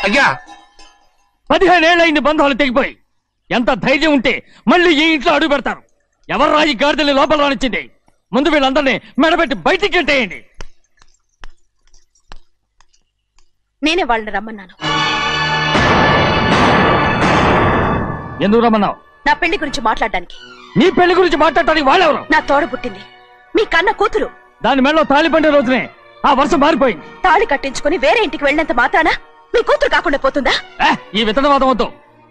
అయ్యా 15 ఏళ్ళైంది బంధాలు తెగిపోయి. ఎంత ధైర్యం ఉంటే మళ్ళీ ఈ ఇంట్లో అడుగు పెడతారు? ఎవరు రాయి గాడిదల్ని లోపల రానిచ్చింది? ముందు వీళ్ళందరినీ మెడబెట్టి బయటికి గెట్టేయండి. నేనే వాళ్ళని రమ్మన్నాను. ఎందుకు రమ్మన్నావు? నా పెళ్లి గురించి మాట్లాడడానికి. నీ పెళ్లి గురించి మాట్లాడటానికి వాళ్ళెవరు? నా తోడ పుట్టింది, మీ కన్న కూతురు. దాని మెడలో తాళి పండే రోజునే ఆ వర్షం మారిపోయింది. తాళి కట్టించుకుని వేరే ఇంటికి వెళ్ళినంత మాత్రాన మీ కూతురు కాకుండా పోతుందా? ఈ విత్తనవాదం వద్దు.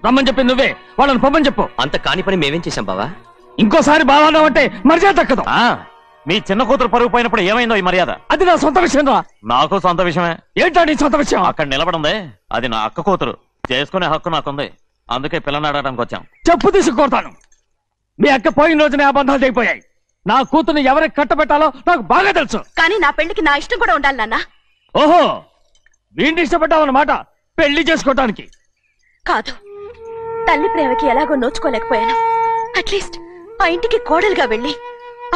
రమ్మని చెప్పి నువ్వే వాళ్ళని పొమ్మని చెప్పు. అంత కాని పని మేమేం చేశాం బావా? ఇంకోసారి బావాన్నావు అంటే మర్యాద దక్కదు. మీ చిన్న కూతురు పరుగు పోయినప్పుడు ఏమైందో ఈ మర్యాద? అది నా సొంత విషయం రా. నాకు సొంత విషయమే. ఏంటా నీ సొంత విషయం? అక్కడ నిలబడిందే అది నా అక్క కూతురు. చేసుకునే హక్కు నాకుంది. అందుకే పిల్లని అడగడానికి వచ్చాం. చెప్పు తీసుకొడతాను. మీ అక్క పోయిన రోజునే ఆ బంధాలు తెగిపోయాయి. నా కూతుర్ని ఎవరికి కట్టబెట్టాలో నాకు బాగా తెలుసు. కానీ నా పెళ్లికి నా ఇష్టం కూడా ఉండాలి నాన్న. ఓహో, వీడిని ఇష్టపడ్డావన్నమాట పెళ్లి చేసుకోవటానికి. కాదు, తల్లి ప్రేమకి ఎలాగో నోచుకోలేకపోయాను. అట్లీస్ట్ ఆ ఇంటికి కోడలుగా వెళ్ళి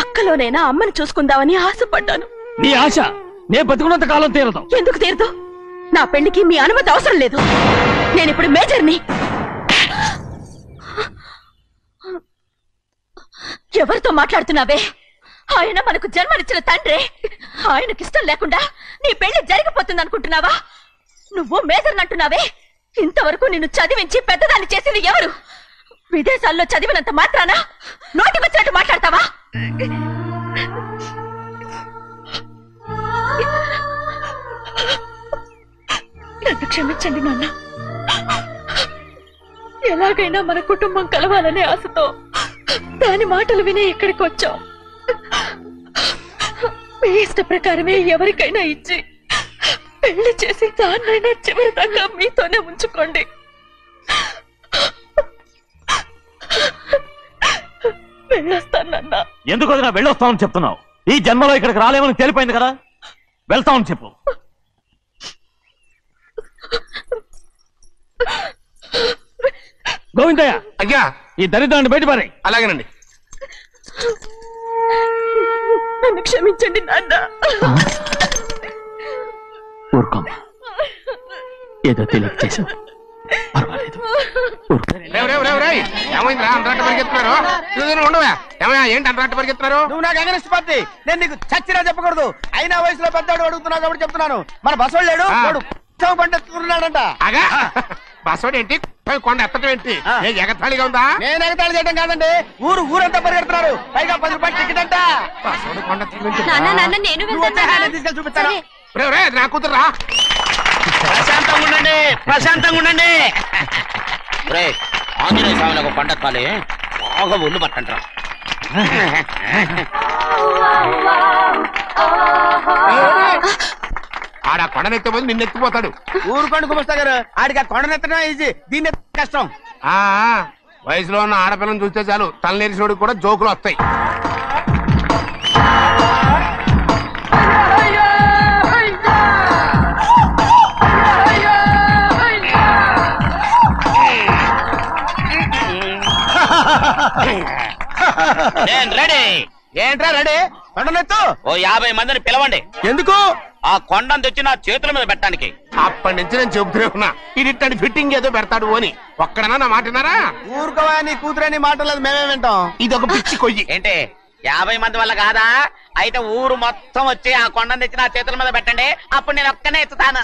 అక్కలోనైనా అమ్మని చూసుకుందామని ఆశపడ్డాను. నీ ఆశ నే బతుకున్నంత కాలం తీరదు. ఎందుకు తీరదు? నా పెళ్లికి మీ అనుమతి అవసరం లేదు. నేనిప్పుడు మేజర్ని. ఎవరితో మాట్లాడుతున్నావే? ఆయన మనకు జన్మనిచ్చిన తండ్రి. ఆయనకిష్టం లేకుండా నీ పెళ్లి జరిగిపోతుంది అనుకుంటున్నావా? నువ్వు మేజర్ని అంటున్నావే. ఇంతవరకు నిన్ను చదివించి పెద్దదాన్ని చేసింది ఎవరు? విదేశాల్లో చదివినంత మాత్రాన నోటికొచ్చినట్టు మాట్లాడతావా? నన్ను క్షమించండి నాన్న. ఎలాగైనా మన కుటుంబం కలవాలనే ఆశతో దాని మాటలు వినే ఇక్కడికి వచ్చాం. మీ ఇష్ట ప్రకారమే ఎవరికైనా ఇచ్చి పెళ్లి చేసి దాన్నైనా చివరి దాకా మీతోనే ఉంచుకోండి. వెళ్ళొస్తానన్నా. ఎందుకు వదినా వెళ్ళొస్తామని చెప్తున్నావు? ఈ జన్మలో ఇక్కడికి రాలేమని తెలిపోయింది కదా. వెళ్తామని చెప్పు. గోవిందయ్య, అయ్యా ఈ దరిద్రాన్ని బయటపడే. అలాగేనండి. నన్ను క్షమించండి నాన్న. ఊరుకోమ్మా, ఏదో తెలియక చేసావు, పర్వాలేదు. ఏమైందిరా అంతరాట పరిగెత్తున్నారు? ఉండవా? ఏమయ్యా ఏంటి అంతరాట పరిగెత్తున్నారు? నువ్వు నాకు అగనిస్ట్ పార్టీ. నేను నీకు చచ్చినా చెప్పకూడదు. అయినా వయసులో పెద్దవాడు అడుగుతున్నావు కాబట్టి చెప్తున్నాను. మన బసోడు లేడు, పండుతున్నాడంట. అగా బసోడు ఏంటి? కొండ ఎత్తడం ఏంటి? ఎగతాళిగా ఉందా? నేను ఎగతాళి చేయడం కాదండి, ఊరంతా పరిగెడుతున్నారు. పైగా 10 రూపాయలు టికెట్ అంట. బసోడు కొండ తీసుకెళ్ళి చూపిస్తాను. నా కూతురా. ప్రశాంతంగా ఉండండి, ప్రశాంతంగా ఉండండి. ఆంజనేయ స్వామికి పండగ కాలే బాగా ఒళ్ళు పట్టంటారా. ఆడ కొండనెత్తిపోతే నిన్నెత్తిపోతాడు. ఊరుకోండి కుమస్తా గారు, ఆడికి ఆ కొండనెత్తడం ఈజీ, దీన్ని కష్టం. వయసులో ఉన్న ఆడపిల్లని చూస్తే చాలు తలనేరిసినోడికి కూడా జోకులు వస్తాయి. ఏంట్రా రెడీ? కొండనెత్తు. ఓ 50 మందిని పిలవండి. ఎందుకు? ఆ కొండను తెచ్చి నా చేతుల మీద పెట్టడానికి. అప్పటి నుంచి నేను చెబుతూనే ఉన్నా, ఇది ఫిట్టింగ్ ఏదో పెడతాడు అని. ఒక్కడనా నా మాటనారా? ఊరుకోవా, నీ కూతురని మాటలేదు, మేమే వింటాం. ఇది ఒక పిచ్చి కొయ్యి. ఏంటి 50 మంది వల్ల కాదా? అయితే ఊరు మొత్తం వచ్చి ఆ కొండను తెచ్చి నా చేతుల మీద పెట్టండి, అప్పుడు నేను ఒక్కనే ఎత్తుతాను.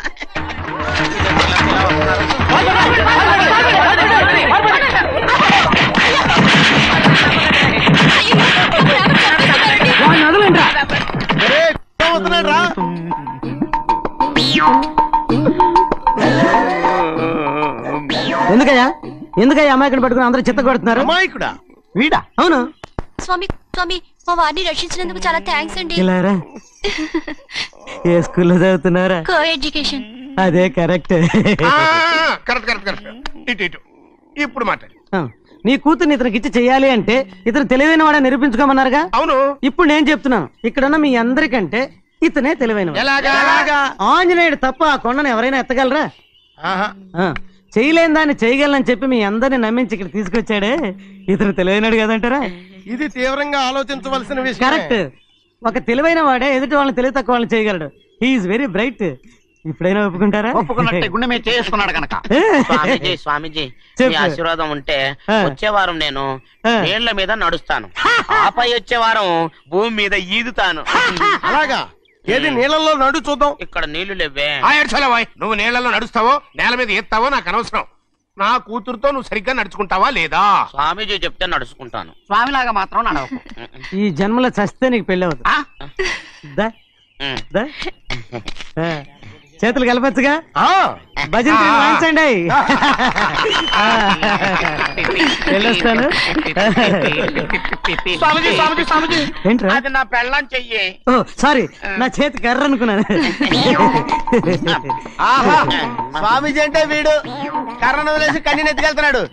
ఎందుకయ్యా అమాయకుడు పట్టుకుని అందరూ చిత్త కొడుతున్నారు? అమాయకుడా? వీడా? అవును. స్వామి స్వామి, మా వారిని రక్షించినందుకు చాలా థ్యాంక్స్ అండి. ఏ స్కూల్లో చదువుతున్నారా? Coeducation. అదే కరెక్ట్. ఇటు ఇప్పుడు మాట్లాడు. నీ కూతుర్ని ఇతనికి ఇచ్చి చెయ్యాలి అంటే ఇతను తెలివైన వాడని నిరూపించుకోమన్నారుగా. అవును. ఇప్పుడు నేను చెప్తున్నాను, ఇక్కడున్న మీ అందరికంటే ఇతనే తెలివైన. ఆంజనేయుడు తప్ప ఆ కొండను ఎవరైనా ఎత్తగలరా? చేయలేని దాన్ని చేయగలనని చెప్పి మీ అందరిని నమ్మించి ఇక్కడ తీసుకొచ్చాడే ఇతను తెలివైనడు కదంటారా? ఇది తీవ్రంగా ఆలోచించవలసిన విషయం. కరెక్ట్. ఒక తెలివైన వాడే ఎదుటి వాళ్ళని తెలివి తక్కువ వాళ్ళని చేయగలడు. He's very bright. ఇప్పుడైనా ఒప్పుకుంటారా? ఒప్పుకున్నట్టే గుండె మీద చేసుకున్నాడు కనుక. స్వామీజీ మీ ఆశీర్వాదం ఉంటే వచ్చే వారం నేను నీళ్ల మీద నడుస్తాను, ఆపై వచ్చే వారం భూమి మీద ఈదుతాను. అలాగా? ఏది నీళ్ళల్లో నడు చూద్దాం. ఇక్కడ నీళ్లు లేవే. నువ్వు నీళ్లలో నడుస్తావో నేల మీద ఎత్తావో నాకు అనవసరం. నా కూతురుతో నువ్వు సరిగ్గా నడుచుకుంటావా లేదా? స్వామీజీ చెప్తే నడుచుకుంటాను, స్వామిలాగా మాత్రం నడవకు. ఈ జన్మలో చస్తే నీకు పెళ్ళి అవుతుంది. చేతులు కలపచ్చుగా? భజన వాయించండి. వెళ్ళొస్తాను. ఏంట్రా? అది నా పెళ్ళం చెయ్యి. ఓ సారీ, నా చేతి కర్ర అనుకున్నాను. స్వామీజీ అంటే వీడు కర్రను వదిలేసి కన్నీ ఎత్తుకెళ్తున్నాడు.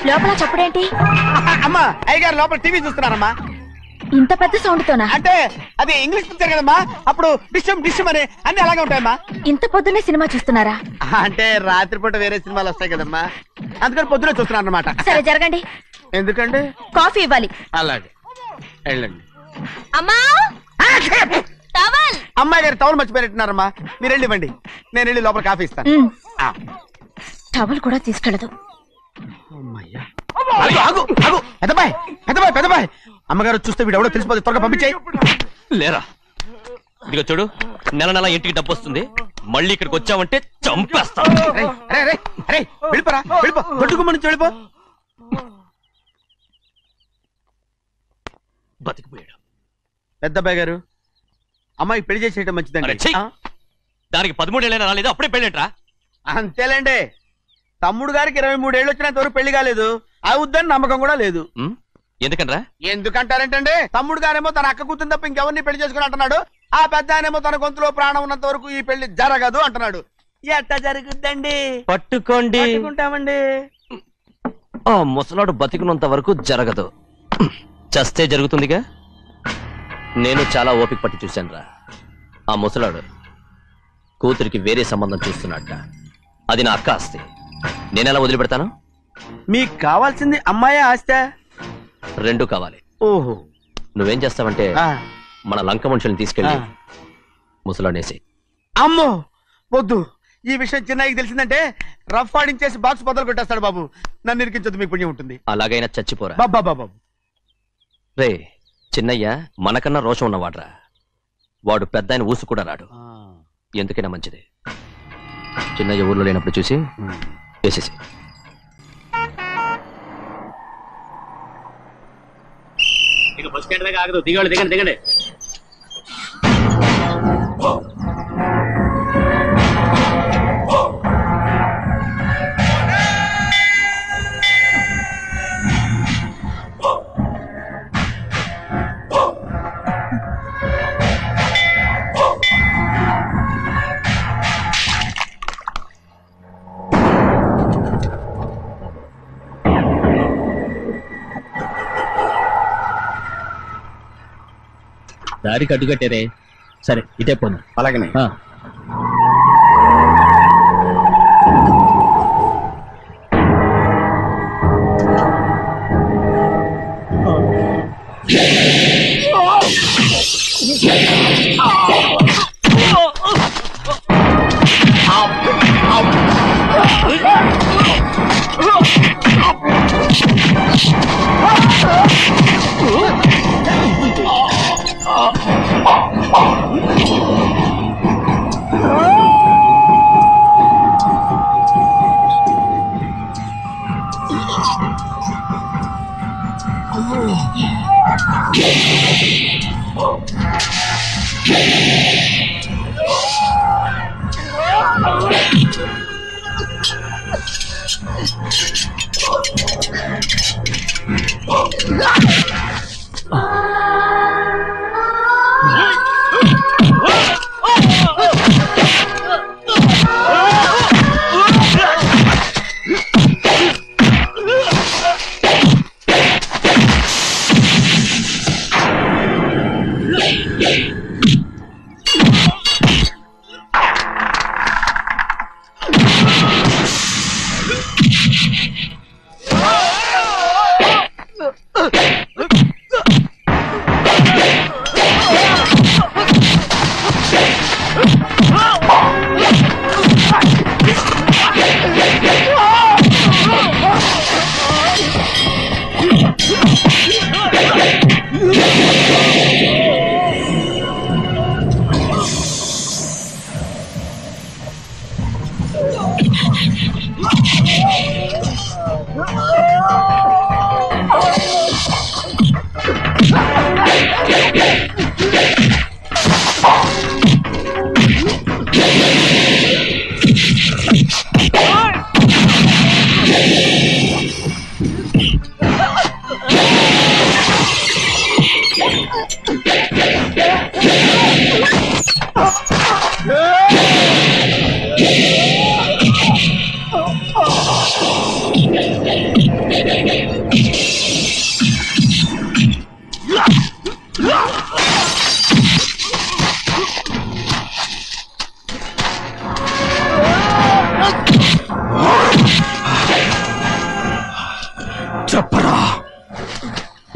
లోపల చప్పుడేంటి? అమ్మా అయ్యగారు లోపల టీవీ చూస్తున్నారమ్మా. ఇంత పెద్ద సౌండ్ తోనా? అంటే అది ఇంగ్లీష్ పిక్చర్ కదమ్మా, అప్పుడు డిషమ్ డిషమ్ అని అన్ని అలాగే ఉంటాయమ్మా. ఇంత పొద్దున్నే సినిమా చూస్తున్నారా? అంటే రాత్రిపూట వేరే సినిమాలు వస్తాయి కదమ్మా, అందుకని పొద్దునే చూస్తున్నాను అనమాట. సరే జరగండి. ఎందుకండి? కాఫీ ఇవ్వాలి. అలాగే వెళ్ళండి. అమ్మా టవల్. అమ్మాయి గారు టవల్ మర్చిపోయినట్టున్నారమ్మా, మీరు వెళ్ళి ఇవ్వండి, నేను వెళ్ళి లోపల కాఫీ ఇస్తాను. టవల్ కూడా తీసుకెళ్ళదు. పెద్దబాయ్ పెద్దబాయ్ పెద్దబాయ్, అమ్మగారు చూస్తే వీడు ఎవడో తెలిసిపోతే త్వరగా పంపించాయి. లేరా, ఇదిగో చూడు, నెల నెల ఇంటికి డబ్బు వస్తుంది, మళ్ళీ ఇక్కడికి వచ్చావంటే చంపేస్తా. వెళ్ళిపోరా, వెళ్ళిపో, దొడ్డుకుమ్మ నుంచి వెళ్ళిపో. బతికిపోయాడు. పెద్దబాయ్ గారు, అమ్మాయి పెళ్లి చేసేయటం మంచిదండి. దానికి 13 ఏళ్ళైనా రాలేదు, అప్పుడే పెళ్ళేంట్రా? అంతేలేండి, తమ్ముడు గారికి 23 ఏళ్ళు వచ్చినంత వరకు పెళ్లి కాలేదు, అవుద్దని నమ్మకం కూడా లేదు. ఎందుకనరా? ఎందుకంటారేంటండి, తమ్ముడు గారేమో తన అక్క కూతురు తప్ప ఇంకెవరిని పెళ్లి చేసుకుని అంటున్నాడు, ఆ పెద్ద ఆయనేమో తన గొంతులో ప్రాణం ఉన్నంత వరకు ఈ పెళ్లి జరగదు అంటున్నాడు. ఎట్ట జరుగుద్దండి? పట్టుకోండి. పట్టుకుంటామండి. ఆ ముసలాడు బతికినంత వరకు జరగదు, చస్తే జరుగుతుందిగా. నేను చాలా ఓపిక పట్టి చూశాను రా. ఆ ముసలాడు కూతురికి వేరే సంబంధం చూస్తున్నట్ట. అది నా అక్క ఆస్తి, నేనెలా వదిలిపెడతాను? మీకు కావాల్సింది అమ్మాయి ఆస్తి? రెండు కావాలి. ఓహో. నువ్వేం చేస్తావంటే మన లంక మనుషుల్ని తీసుకెళ్ళి ముసలాడేసి. అమ్మో వద్దు, ఈ విషయం చిన్నయ్యకి తెలిసిందంటే రఫ్ ఆడించేసి బాక్స్ బదులు కొట్టేస్తాడు బాబు. నన్ను ఇరికించొద్దు, మీకు పుణ్యం ఉంటుంది. అలాగైనా చచ్చిపోరా బాబా. రే, చిన్నయ్య మనకన్నా రోషం ఉన్నవాడ్రా. వాడు పెద్ద ఆయన ఊసు కూడా రాడు. ఎందుకైనా మంచిది, చిన్నయ్య ఊర్లో లేనప్పుడు చూసి వేసేసి. బస్ స్టాండ్ దగ్గర ఆగదు, దిగండి దిగండి దిగండి. దారికి అడ్డుకట్టారే. సరే ఇటే పోను. అలాగనే. Ah!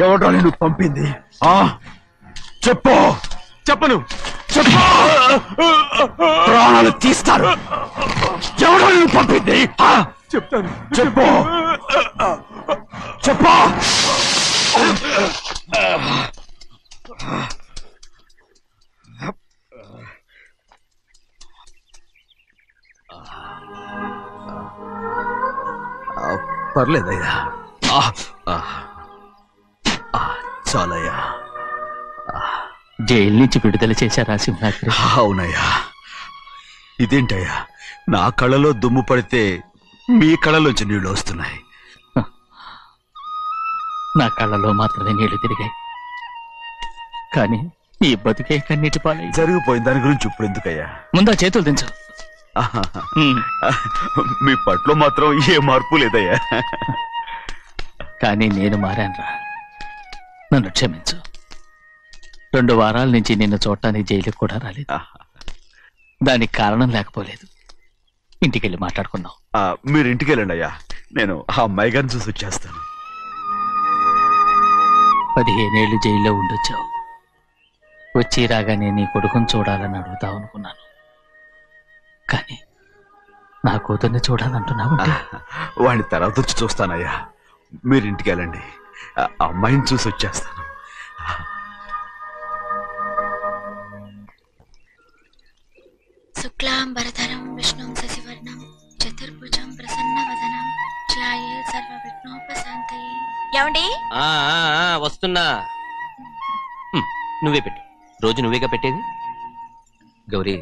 ఎవడో నేను పంపింది? చెప్పు. చెప్పను. చెప్పు. ప్రాణాలు తీస్తారు. ఎవడో నేను పంపింది? చెప్తాను. చెప్పు. చెప్పు. పర్లేదయ్యా, చాలయ్యా. జైలు నుంచి విడుదల చేశారా సింహాద్రి? అవునయ్యా. ఇదేంటయ్యా, నా కళ్ళలో దుమ్ము పడితే మీ కళ్ళలోంచి నీళ్లు వస్తున్నాయి. నా కళ్ళలో మాత్రమే నీళ్లు తిరిగాయి, కానీ ఈ బతుకే కన్నీటి పాలై. జరిగిపోయిన దాని గురించి ఇప్పుడు ఎందుకయ్యా? ముందా చేతులు దించు. మీ పట్ల మాత్రం ఏ మార్పు లేదయ్యా. కానీ నేను మారానురా, నన్ను క్షమించు. 2 వారాల నుంచి నిన్ను చూడటానికి జైలుకి కూడా రాలేదు. దానికి కారణం లేకపోలేదు. ఇంటికెళ్ళి మాట్లాడుకున్నాం. మీరు ఇంటికి వెళ్ళండి అయ్యా, నేను ఆ అమ్మాయి గారిని చూసి వచ్చేస్తాను. 15 ఏళ్ళు జైల్లో ఉండొచ్చావు. వచ్చి రాగానే నీ కొడుకుని చూడాలని అడుగుతావు అనుకున్నాను, కానీ నా కూతుర్ని చూడాలంటున్నావు. వాడిని తర్వాత వచ్చి చూస్తానయ్యా, మీరు ఇంటికి వెళ్ళండి, అమ్మాయిని చూసి వచ్చేస్తాను. శుక్లాంబరధరం విష్ణుం శశివర్ణం చతుర్భుజం ప్రసన్నవదనం ధ్యాయే సర్వవిఘ్నోపశాంతయే. ఏమండి? వస్తున్నా. నువ్వే పెట్టు. రోజు నువ్వేగా పెట్టేది. గౌరీ,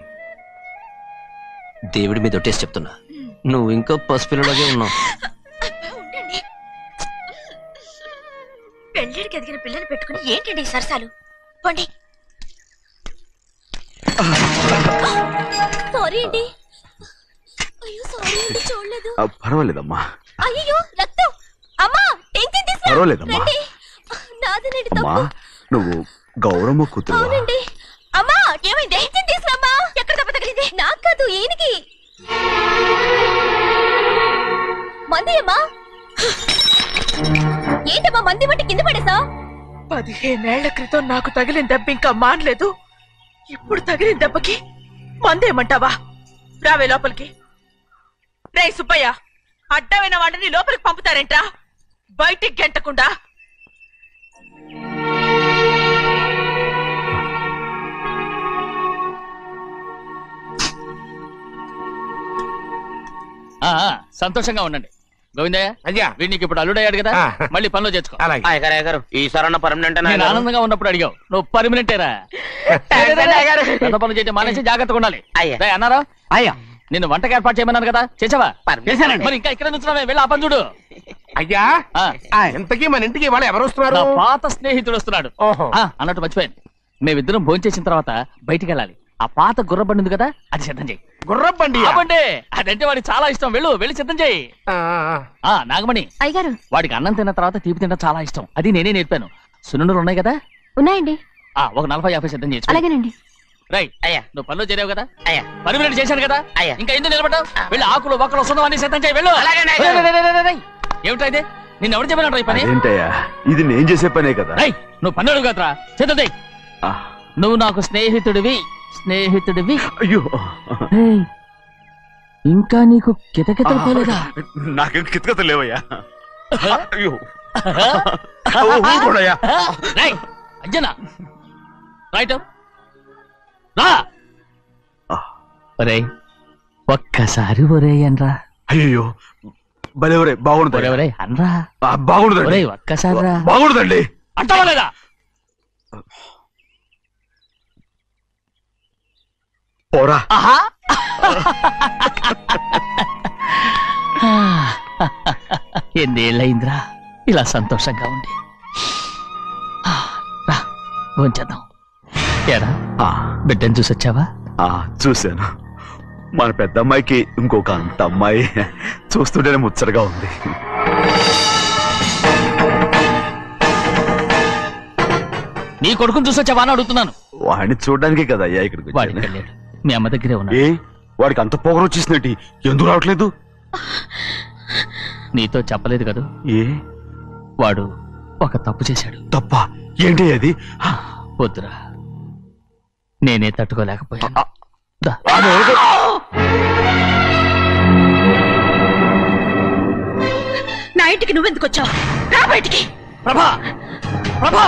దేవుడి మీద ఒట్టేసి చెప్తున్నా, నువ్వు ఇంకా పసిపిల్లలాగే ఉన్నావు. పెళ్ళిడికి ఎదిగిన పిల్లని పెట్టుకుని ఏంటండి సరసాలు? పోండి. సారీ అండి. అయ్యో సారీ అండి, చూడలేదు. పర్వాలేదమ్మా. అయ్యో రక్తం. అమ్మా టెన్షన్ తీసుకో. పర్వాలేదమ్మా. నాదనండి అమ్మా, తప్పు. నువ్వు గౌరమ్మ కూతురు. అవునండి. అమ్మా ఏమైంది? టెన్షన్ తీసుకోమ్మా. ఎక్కడ దెబ్బ తగిలింది? నాకు కాదు, ఈయనకి. మంది అమ్మా. ఏంటమ్మా మంది బట్టి కింద పడేసా? 15 ఏళ్ల క్రితం నాకు తగిలిన దెబ్బ ఇంకా మానలేదు. ఇప్పుడు తగిలిన దెబ్బకి మందేమంటావా? రావే లోపలికి. రే సుబ్బయ్య, అడ్డమైన వాడిని లోపలికి పంపుతారేంట్రా? బయటికి గెంటకుండా. సంతోషంగా ఉండండి. గోవిందయ్య, అయ్యా, వీడికి ఇప్పుడు అల్లుడయ్యాడు కదా, మళ్ళీ పనిలో చేర్చుకో. ఈసారి పర్మనెంట్ నేను ఆనందంగా ఉన్నప్పుడు అడిగావు, నువ్వు పర్మనెంటేరా. పెద్ద పనులు చేయడం మానేసి జాగ్రత్తగా ఉండాలి. అన్నారా? అయ్యా, నిన్ను వంటకి ఏర్పాటు చేయమన్నాను కదా, చేసావా? మరి ఇంకా ఇక్కడ నుంచున్నావే, వెళ్ళి ఆ పని చూడు. అయ్యా, ఇంతకీ మన ఇంటికి ఇవాళ ఎవరు వస్తున్నారు? నా పాత స్నేహితుడు వస్తున్నాడు. అన్నట్టు మర్చిపోయాను, మేమిద్దరం భోంచేసిన తర్వాత బయటికి వెళ్ళాలి. ఆ పాత గుర్రబండి ఉంది కదా, అది సిద్ధం చేయి. గుర్రబండి? అదంటే వాడికి చాలా ఇష్టం. వెళ్ళి సిద్ధం చేయి. నాగమణి, అయ్యగారు, వాడికి అన్నం తిన్న తర్వాత తీపి తినడం చాలా ఇష్టం. అది నేనే నేర్పాను. సున్నుండలు ఉన్నాయి కదా? ఉన్నాయండి. ఒక 40-50 సిద్ధం చేసి. అలాగేనండి. రైట్. అయ్యా, నువ్వు పనిలో చేరావు కదా, అయ్యా, పర్మినెంట్ చేశాను కదా, అయ్యా, ఇంకా ఎందుకు నిలబడ్డావు? వెళ్ళి ఆకులు ఒక్కలు సున్నవన్నీ సిద్ధం చేయి. వెళ్ళు. ఏమిటా ఇది? నిన్ను ఎవరు చెప్పినట్టు ఈ పని? ఏంటయ్యా, ఇది నేను చేసే పనే కదా. నువ్వు పని అడుగు కదరా, సిద్ధం చేయి. నువ్వు నాకు స్నేహితుడివి. అయ్యో, ఇంకా నీకు కితకితలు పోలేదా? నాకేం కితకితలు లేవయ్యా. అయ్యో, అంజనా, రైట్ రా. ఒరే, ఒక్కసారి ఒరే అనరా. అయ్యో, భలే బాగుంటుంది. ఒరే అనరా. బాగుండదండి. ఒక్కసారి రా. బాగుండదండి అంటావా లేదా? పోరా. ఎన్నేళ్ళయిందిరా ఇలా సంతోషంగా ఉండి. రా, భోంచేద్దాం. ఏరా, బిడ్డను చూసొచ్చావా? చూశాను. మన పెద్ద అమ్మాయికి ఇంకొక అంత అమ్మాయి. చూస్తుంటేనే ముచ్చటగా ఉంది. నీ కొడుకుని చూసొచ్చావా అని అడుగుతున్నాను. వాడిని చూడడానికి కదా అయ్యా ఇక్కడికి. వాడికి వెళ్ళాడు, మీ అమ్మ దగ్గరే ఉన్నాడు. వాడికి అంత పొగరు వచ్చేసినట్టు ఎందుకు రావట్లేదు? నీతో చెప్పలేదు కదా. ఏ, వాడు ఒక తప్పు చేశాడు. తప్ప ఏంటి అది? వద్దురా, నేనే తట్టుకోలేకపోయాను. దా. నా ఇంటికి నువ్వెందుకు వచ్చావు? రా బయటికి. ప్రభా, ప్రభా,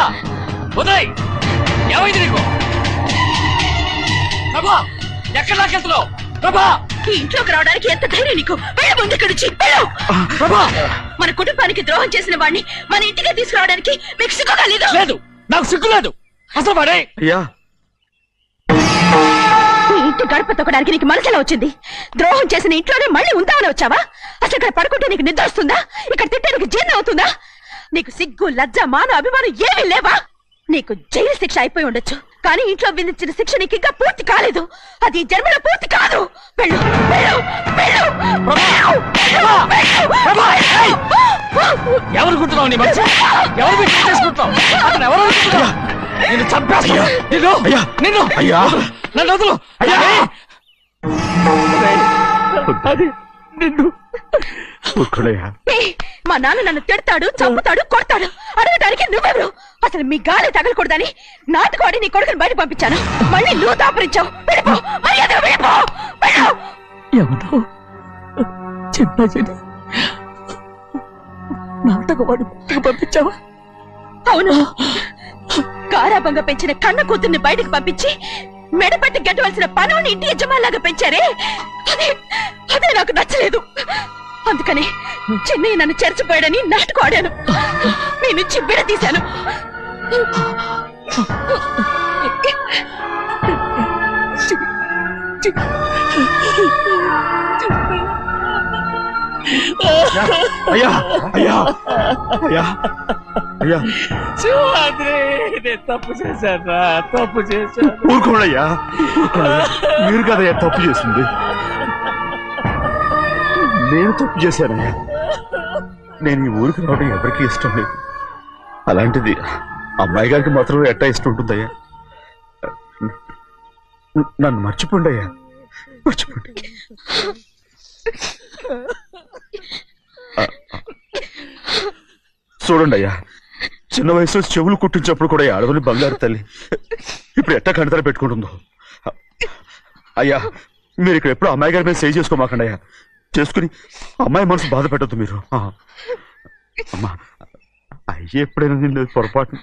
ఉదయ్, ఏమైంది నీకు? ప్రభా, ఎక్కడ లాకెళ్తున్నావు? ప్రభా, ఈ ఇంట్లోకి రావడానికి ఎంత ధైర్యం నీకు? వెళ్ళు ముందు ఇక్కడి నుంచి, వెళ్ళు. ప్రభా, మన కుటుంబానికి ద్రోహం చేసిన వాడిని మన ఇంటికి తీసుకురావడానికి మీకు సిగ్గుగా లేదు? లేదు, నాకు సిగ్గు లేదు అసలు. వాడే అయ్యా, ఈ ఇంటి గడప తొక్కడానికి నీకు మనసులో వచ్చింది. ద్రోహం చేసిన ఇంట్లోనే మళ్ళీ ఉందామని వచ్చావా? అసలు ఇక్కడ పడుకుంటే నీకు నిద్ర వస్తుందా? ఇక్కడ తింటే నీకు జీర్ణం అవుతుందా? నీకు సిగ్గు, లజ్జ, మాన, అభిమానం ఏమీ లేవా? నీకు జైలు శిక్ష అయిపోయి ఉండొచ్చు, కానీ ఇంట్లో విధించిన శిక్ష నీకు ఇంకా పూర్తి కాలేదు. అది ఈ జన్మలో పూర్తి కాదు. వెళ్ళు, వెళ్ళు, వెళ్ళు, ఎవరు కుంటున్నావు? నీ మంచి ఎవరు చేసుకుంటున్నావు? అతను ఎవరు అనుకుంటున్నావు? నిన్ను చంపేస్తా. నిన్ను అయ్యా, నన్ను వదులు. అది నిన్ను మా నాన్న నన్ను తిడతాడు, చంపుతాడు, కొడతాడు. అడగడానికి నువ్వెవరు? అసలు మీ గాలి తగలకూడదని నాటుకోడి నీ కొడుకుని బయట పంపించాను. మళ్ళీ నువ్వు దాపరించావు. వెళ్ళిపో, మర్యాదగా వెళ్ళిపో, వెళ్ళు. ఎవరో చిన్న నాటకవాడు పంపించావా? అవును, గారాబంగా పెంచిన కన్న కూతుర్ని బయటకు పంపించి మెడపట్టి గెట్టవలసిన పనుని ఇంటి యజమానిలాగా పెంచారే, అదే నాకు నచ్చలేదు. అందుకని చెన్నై నన్ను చెరచిపోయాడని నాటకం ఆడాను. మీ నుంచి విడదీశాను. అయ్యా, అయ్యా, అయ్యా, అయ్యా, నేను తప్పు చేశాను, తప్పు చేశాను. ఊరుకోడయ్యా, మీరు కదయ్యా తప్పు చేసింది. నేను తప్పు చేశానయ్యా. నేను ఈ ఊరికి రావడం ఎవరికి ఇష్టం లేదు. అలాంటిది అమ్మాయి గారికి మాత్రం ఎట్టా ఇష్టం ఉంటుందయ్యా. నన్ను మర్చిపోండి అయ్యా, మర్చిపోండి. చూడండి అయ్యా, చిన్న వయసులో చెవులు కుట్టించినప్పుడు కూడా అడవుని బంగారు తల్లి ఇప్పుడు ఎట్టా కణితలు పెట్టుకుంటుందో. అయ్యా, మీరు ఇక్కడ ఎప్పుడు అమ్మాయి గారి మీద సేవ్ చేసుకోమాకండి అయ్యా. చేసుకుని అమ్మాయి మనసు బాధ పెట్టద్దు మీరు. అమ్మా, అయ్యే ఎప్పుడైనా నిన్ను పొరపాటు